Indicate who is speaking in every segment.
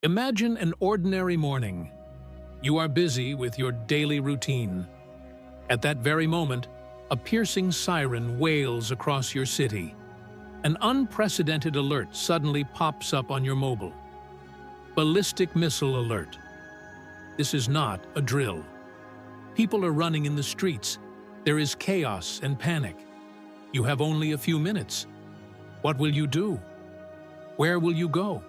Speaker 1: Imagine an ordinary morning. You are busy with your daily routine. At that very moment, a piercing siren wails across your city. An unprecedented alert suddenly pops up on your mobile. Ballistic Missile Alert. This is not a drill. People are running in the streets. There is chaos and panic. You have only a few minutes. What will you do? Where will you go?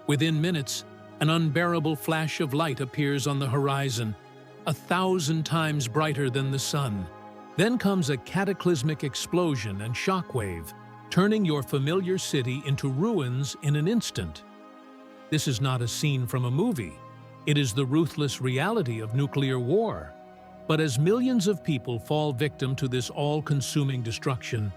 Speaker 1: Within minutes, an unbearable flash of light appears on the horizon, 1,000 times brighter than the sun. Then comes a cataclysmic explosion and shockwave, turning your familiar city into ruins in an instant. This is not a scene from a movie. It is the ruthless reality of nuclear war. But as millions of people fall victim to this all-consuming destruction,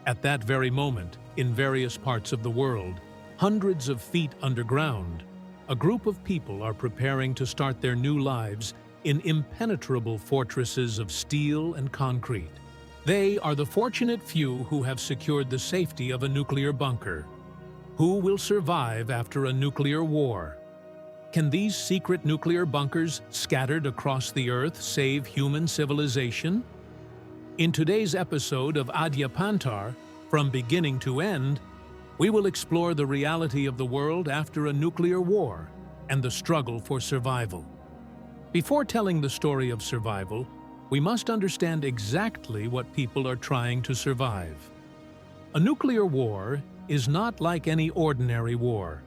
Speaker 1: at that very moment, in various parts of the world, hundreds of feet underground, a group of people are preparing to start their new lives in impenetrable fortresses of steel and concrete. They are the fortunate few who have secured the safety of a nuclear bunker. Who will survive after a nuclear war? Can these secret nuclear bunkers scattered across the Earth save human civilization? In today's episode of Adyapantar, From Beginning to End, we will explore the reality of the world after a nuclear war and the struggle for survival. Before telling the story of survival, we must understand exactly what people are trying to survive. A nuclear war is not like any ordinary war.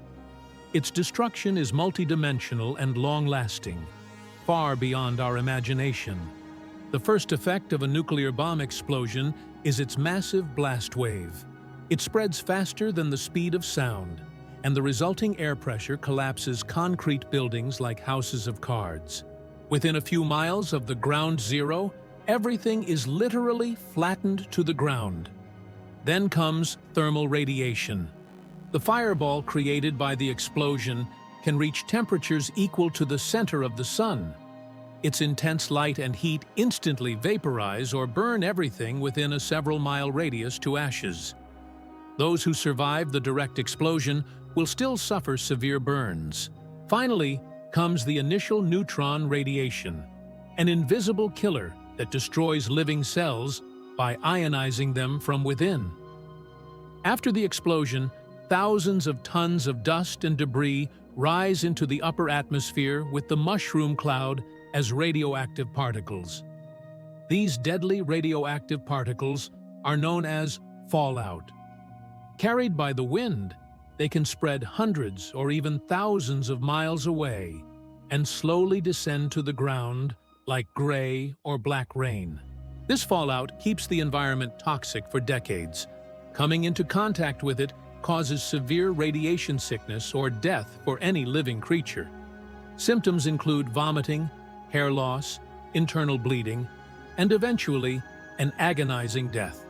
Speaker 1: Its destruction is multidimensional and long-lasting, far beyond our imagination. The first effect of a nuclear bomb explosion is its massive blast wave. It spreads faster than the speed of sound, and the resulting air pressure collapses concrete buildings like houses of cards. Within a few miles of the ground zero, everything is literally flattened to the ground. Then comes thermal radiation. The fireball created by the explosion can reach temperatures equal to the center of the sun. Its intense light and heat instantly vaporize or burn everything within a several-mile radius to ashes. Those who survive the direct explosion will still suffer severe burns. Finally comes the initial neutron radiation, an invisible killer that destroys living cells by ionizing them from within. After the explosion, thousands of tons of dust and debris rise into the upper atmosphere with the mushroom cloud as radioactive particles. These deadly radioactive particles are known as fallout. Carried by the wind, they can spread hundreds or even thousands of miles away and slowly descend to the ground like gray or black rain. This fallout keeps the environment toxic for decades. Coming into contact with it causes severe radiation sickness or death for any living creature. Symptoms include vomiting, hair loss, internal bleeding, and eventually an agonizing death.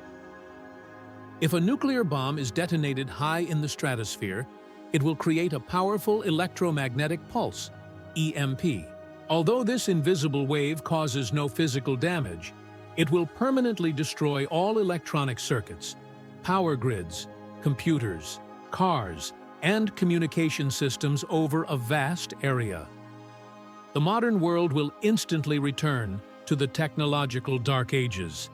Speaker 1: If a nuclear bomb is detonated high in the stratosphere, it will create a powerful electromagnetic pulse, EMP. Although this invisible wave causes no physical damage, it will permanently destroy all electronic circuits, power grids, computers, cars, and communication systems over a vast area. The modern world will instantly return to the technological dark ages.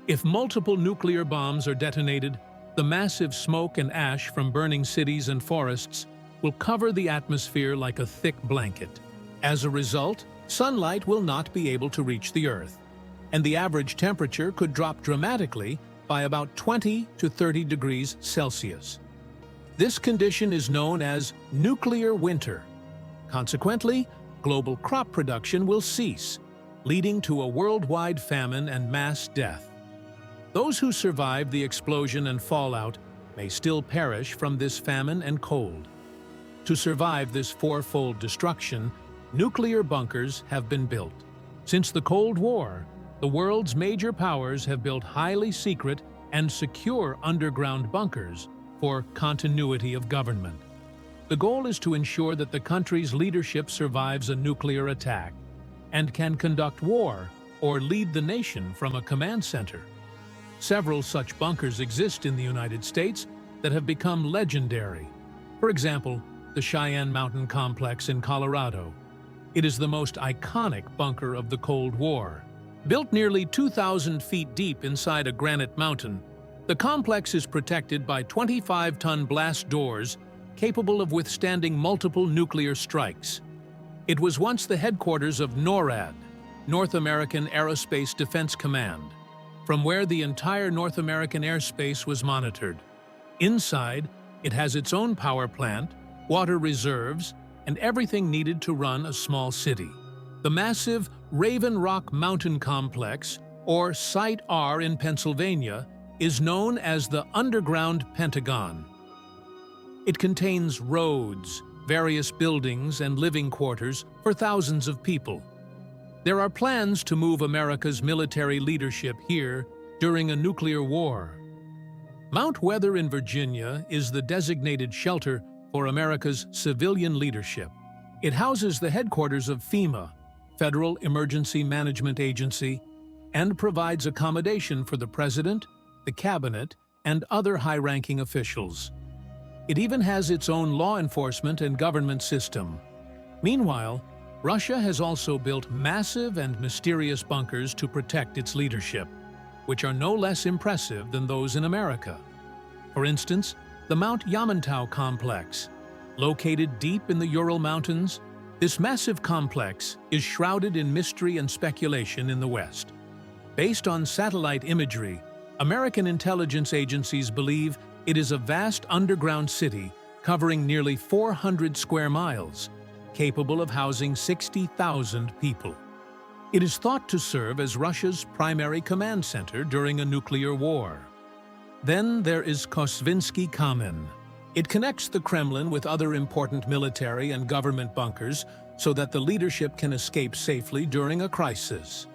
Speaker 1: If multiple nuclear bombs are detonated, the massive smoke and ash from burning cities and forests will cover the atmosphere like a thick blanket. As a result, sunlight will not be able to reach the Earth, and the average temperature could drop dramatically by about 20 to 30 degrees Celsius. This condition is known as nuclear winter. Consequently, global crop production will cease, leading to a worldwide famine and mass death. Those who survive the explosion and fallout may still perish from this famine and cold. To survive this fourfold destruction, nuclear bunkers have been built. Since the Cold War, the world's major powers have built highly secret and secure underground bunkers for continuity of government. The goal is to ensure that the country's leadership survives a nuclear attack and can conduct war or lead the nation from a command center. Several such bunkers exist in the United States that have become legendary. For example, the the Cheyenne Mountain Complex in Colorado. It is the most iconic bunker of the Cold War. Built nearly 2,000 feet deep inside a granite mountain, the complex is protected by 25-ton blast doors capable of withstanding multiple nuclear strikes. It was once the headquarters of NORAD, North American Aerospace Defense Command, from where the entire North American airspace was monitored. Inside, it has its own power plant, water reserves, and everything needed to run a small city. The massive Raven Rock Mountain Complex, or Site R in Pennsylvania, is known as the Underground Pentagon. It contains roads, various buildings, and living quarters for thousands of people. There are plans to move America's military leadership here during a nuclear war. Mount Weather in Virginia is the designated shelter for America's civilian leadership. It houses the headquarters of FEMA, Federal Emergency Management Agency, and provides accommodation for the President, the Cabinet, and other high-ranking officials. It even has its own law enforcement and government system. Meanwhile, Russia has also built massive and mysterious bunkers to protect its leadership, which are no less impressive than those in America. For instance, the Mount Yamantau complex. Located deep in the Ural Mountains, this massive complex is shrouded in mystery and speculation in the West. Based on satellite imagery, American intelligence agencies believe it is a vast underground city covering nearly 400 square miles, capable of housing 60,000 people. It is thought to serve as Russia's primary command center during a nuclear war. Then there is Kosvinsky Kamen. It connects the Kremlin with other important military and government bunkers so that the leadership can escape safely during a crisis.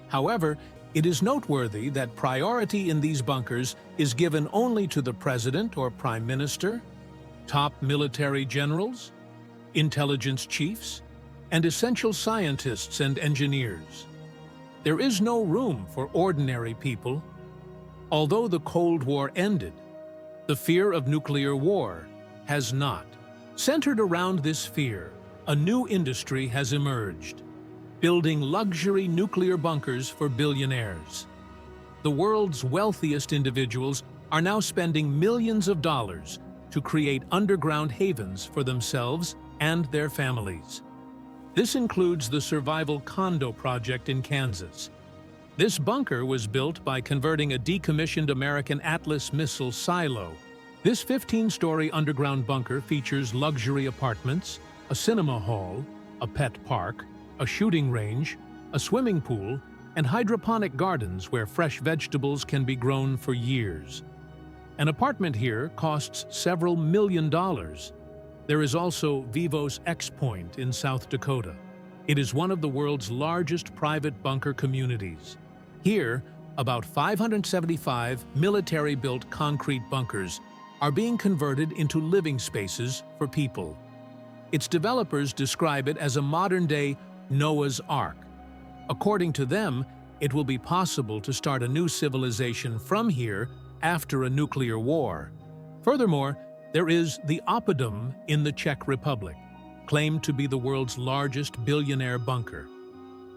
Speaker 1: However, it is noteworthy that priority in these bunkers is given only to the president or prime minister, top military generals, intelligence chiefs, and essential scientists and engineers. There is no room for ordinary people. Although the Cold War ended, the fear of nuclear war has not. Centered around this fear, a new industry has emerged: building luxury nuclear bunkers for billionaires. The world's wealthiest individuals are now spending millions of dollars to create underground havens for themselves and their families. This includes the Survival Condo project in Kansas. This bunker was built by converting a decommissioned American Atlas missile silo. This 15-story underground bunker features luxury apartments, a cinema hall, a pet park, a shooting range, a swimming pool, and hydroponic gardens where fresh vegetables can be grown for years. An apartment here costs several $1,000,000. There is also Vivos X Point in South Dakota. It is one of the world's largest private bunker communities. Here, about 575 military-built concrete bunkers are being converted into living spaces for people. Its developers describe it as a modern-day Noah's Ark. According to them, it will be possible to start a new civilization from here after a nuclear war. Furthermore, there is the Oppidum in the Czech Republic, claimed to be the world's largest billionaire bunker.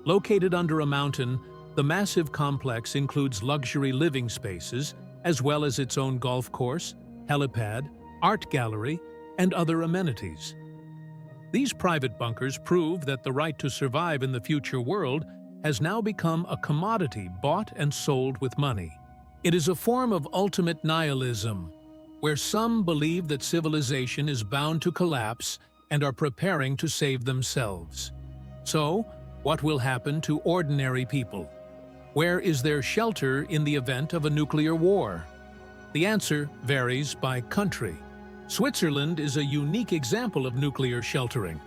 Speaker 1: Located under a mountain, the massive complex includes luxury living spaces, as well as its own golf course, helipad, art gallery, and other amenities. These private bunkers prove that the right to survive in the future world has now become a commodity bought and sold with money. It is a form of ultimate nihilism, where some believe that civilization is bound to collapse and are preparing to save themselves. So, what will happen to ordinary people? Where is their shelter in the event of a nuclear war? The answer varies by country. Switzerland is a unique example of nuclear sheltering.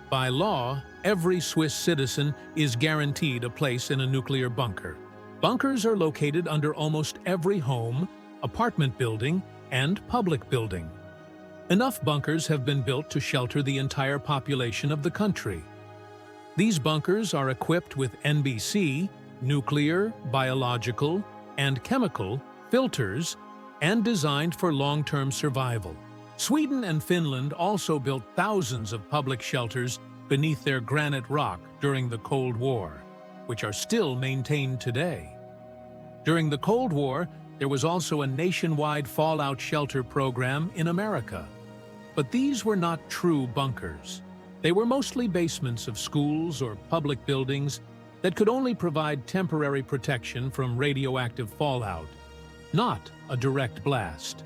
Speaker 1: By law, every Swiss citizen is guaranteed a place in a nuclear bunker. Bunkers are located under almost every home, apartment building, and public building. Enough bunkers have been built to shelter the entire population of the country. These bunkers are equipped with NBC, nuclear, biological, and chemical filters, and designed for long-term survival. Sweden and Finland also built thousands of public shelters beneath their granite rock during the Cold War, which are still maintained today. During the Cold War, there was also a nationwide fallout shelter program in America. But these were not true bunkers. They were mostly basements of schools or public buildings that could only provide temporary protection from radioactive fallout, not a direct blast.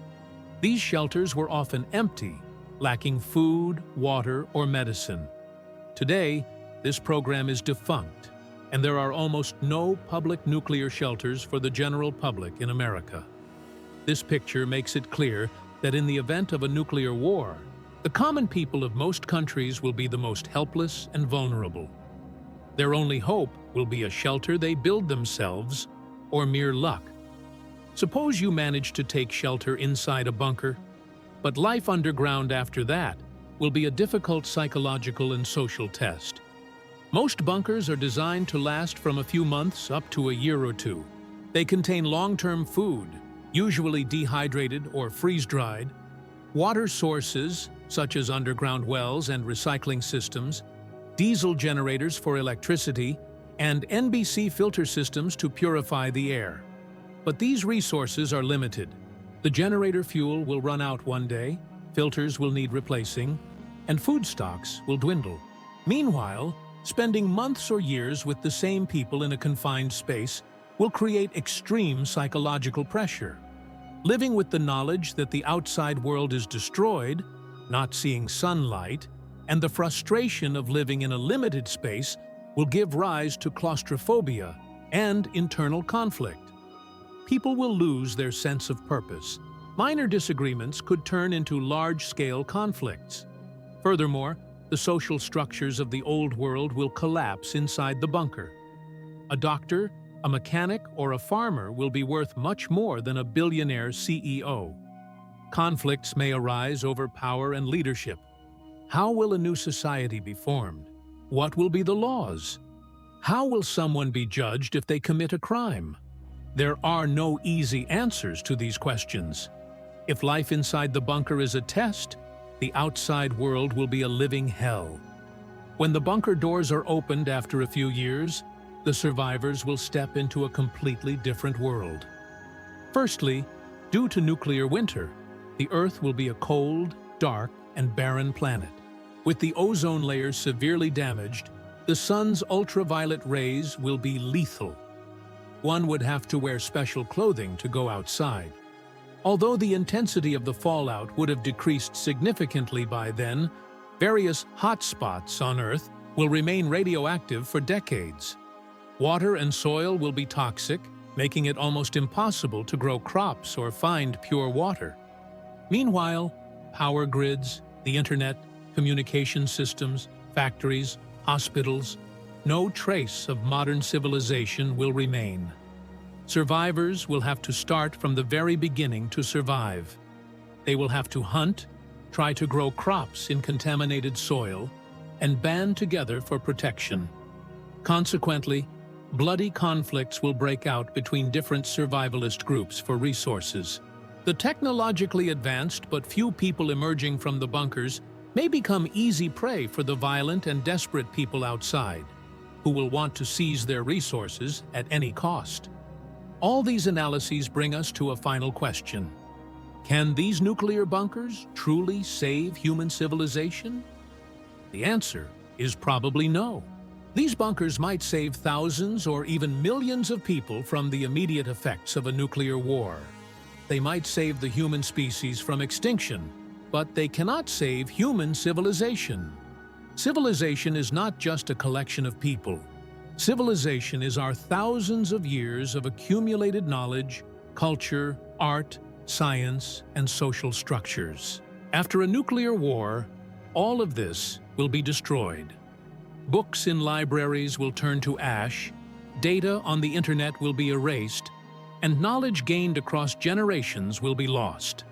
Speaker 1: These shelters were often empty, lacking food, water, or medicine. Today, this program is defunct, and there are almost no public nuclear shelters for the general public in America. This picture makes it clear that in the event of a nuclear war, the common people of most countries will be the most helpless and vulnerable. Their only hope will be a shelter they build themselves or mere luck. Suppose you manage to take shelter inside a bunker, but life underground after that will be a difficult psychological and social test. Most bunkers are designed to last from a few months up to a year or two. They contain long-term food, usually dehydrated or freeze-dried, water sources, such as underground wells and recycling systems, diesel generators for electricity, and NBC filter systems to purify the air. But these resources are limited. The generator fuel will run out one day, filters will need replacing, and food stocks will dwindle. Meanwhile, spending months or years with the same people in a confined space will create extreme psychological pressure. Living with the knowledge that the outside world is destroyed, not seeing sunlight, and the frustration of living in a limited space will give rise to claustrophobia and internal conflict. People will lose their sense of purpose. Minor disagreements could turn into large-scale conflicts. Furthermore, the social structures of the old world will collapse inside the bunker. A doctor, a mechanic, or a farmer will be worth much more than a billionaire CEO. Conflicts may arise over power and leadership. How will a new society be formed? What will be the laws? How will someone be judged if they commit a crime? There are no easy answers to these questions. If life inside the bunker is a test, the outside world will be a living hell. When the bunker doors are opened after a few years, the survivors will step into a completely different world. Firstly, due to nuclear winter, the Earth will be a cold, dark, and barren planet. With the ozone layer severely damaged, the sun's ultraviolet rays will be lethal. One would have to wear special clothing to go outside. Although the intensity of the fallout would have decreased significantly by then, various hotspots on Earth will remain radioactive for decades. Water and soil will be toxic, making it almost impossible to grow crops or find pure water. Meanwhile, power grids, the internet, communication systems, factories, hospitals, no trace of modern civilization will remain. Survivors will have to start from the very beginning to survive. They will have to hunt, try to grow crops in contaminated soil, and band together for protection. Consequently, bloody conflicts will break out between different survivalist groups for resources. The technologically advanced but few people emerging from the bunkers may become easy prey for the violent and desperate people outside, who will want to seize their resources at any cost. All these analyses bring us to a final question. Can these nuclear bunkers truly save human civilization? The answer is probably no. These bunkers might save thousands or even millions of people from the immediate effects of a nuclear war. They might save the human species from extinction, but they cannot save human civilization. Civilization is not just a collection of people. Civilization is our thousands of years of accumulated knowledge, culture, art, science, and social structures. After a nuclear war, all of this will be destroyed. Books in libraries will turn to ash, data on the internet will be erased, and knowledge gained across generations will be lost.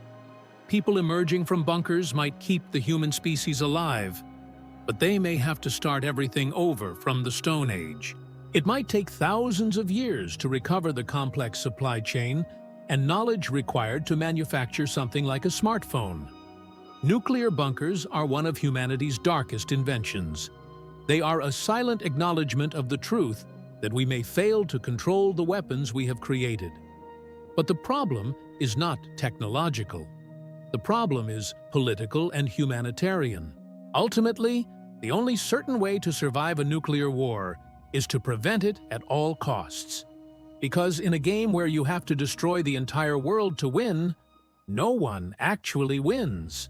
Speaker 1: People emerging from bunkers might keep the human species alive, but they may have to start everything over from the Stone Age. It might take thousands of years to recover the complex supply chain and knowledge required to manufacture something like a smartphone. Nuclear bunkers are one of humanity's darkest inventions. They are a silent acknowledgement of the truth that we may fail to control the weapons we have created. But the problem is not technological. The problem is political and humanitarian. Ultimately, the only certain way to survive a nuclear war is to prevent it at all costs. Because in a game where you have to destroy the entire world to win, no one actually wins.